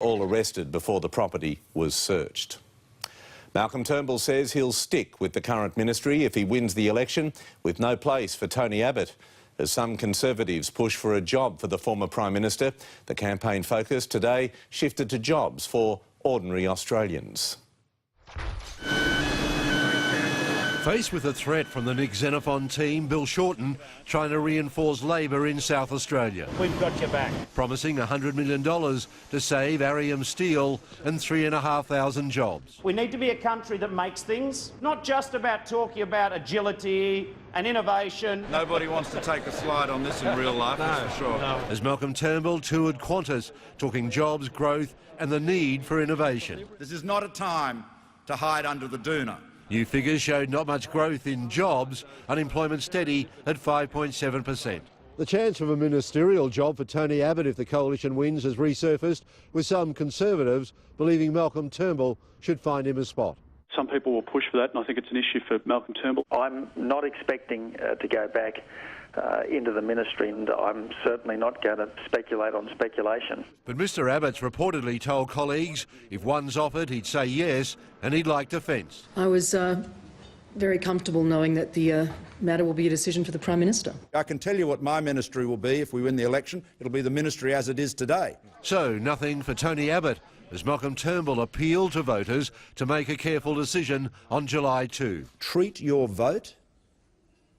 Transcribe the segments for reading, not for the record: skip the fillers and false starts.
All arrested before the property was searched. Malcolm Turnbull says he'll stick with the current ministry if he wins the election, with no place for Tony Abbott. As some Conservatives push for a job for the former Prime Minister, the campaign focus today shifted to jobs for ordinary Australians. Faced with a threat from the Nick Xenophon team, Bill Shorten trying to reinforce Labor in South Australia. We've got your back. Promising $100 million to save Arium Steel and 3,500 jobs. We need to be a country that makes things, not just about talking about agility and innovation. Nobody wants to take a slide on this in real life, that's for sure. No. As Malcolm Turnbull toured Qantas, talking jobs, growth and the need for innovation. This is not a time to hide under the doona. New figures showed not much growth in jobs, unemployment steady at 5.7%. The chance of a ministerial job for Tony Abbott if the coalition wins has resurfaced, with some Conservatives believing Malcolm Turnbull should find him a spot. Some people will push for that, and I think it's an issue for Malcolm Turnbull. I'm not expecting to go back into the ministry, and I'm certainly not going to speculate on speculation. But Mr Abbott's reportedly told colleagues if one's offered, he'd say yes, and he'd like defence. I was very comfortable knowing that the matter will be a decision for the Prime Minister. I can tell you what my ministry will be if we win the election. It'll be the ministry as it is today. So nothing for Tony Abbott, as Malcolm Turnbull appealed to voters to make a careful decision on July 2. Treat your vote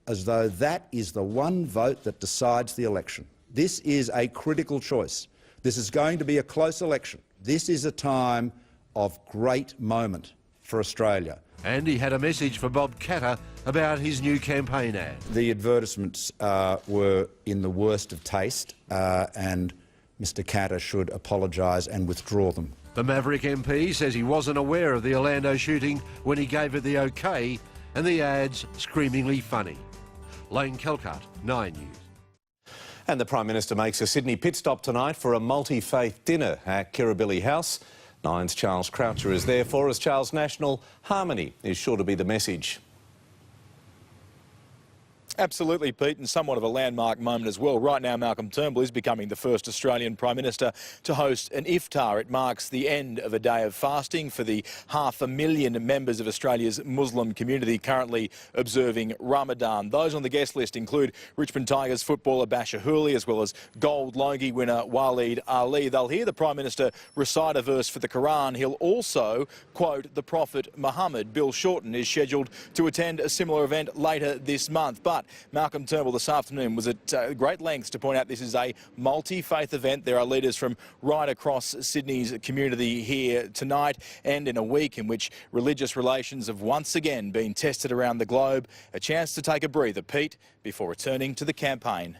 as though that is the one vote that decides the election. This is a critical choice. This is going to be a close election. This is a time of great moment for Australia. And he had a message for Bob Katter about his new campaign ad. The advertisements were in the worst of taste, and Mr Katter should apologise and withdraw them. The Maverick MP says he wasn't aware of the Orlando shooting when he gave it the OK, and the ad's screamingly funny. Lane Kelcart, 9 News. And the Prime Minister makes a Sydney pit stop tonight for a multi-faith dinner at Kirribilli House. Nine's Charles Croucher is there for us. Charles, national harmony is sure to be the message. Absolutely, Pete, and somewhat of a landmark moment as well. Right now, Malcolm Turnbull is becoming the first Australian Prime Minister to host an iftar. It marks the end of a day of fasting for the 500,000 members of Australia's Muslim community currently observing Ramadan. Those on the guest list include Richmond Tigers footballer Bashir Hooley, as well as Gold Logie winner Waleed Ali. They'll hear the Prime Minister recite a verse for the Quran. He'll also quote the Prophet Muhammad. Bill Shorten is scheduled to attend a similar event later this month. But Malcolm Turnbull this afternoon was at great lengths to point out this is a multi-faith event. There are leaders from right across Sydney's community here tonight, and in a week in which religious relations have once again been tested around the globe. A chance to take a breather, Pete, before returning to the campaign.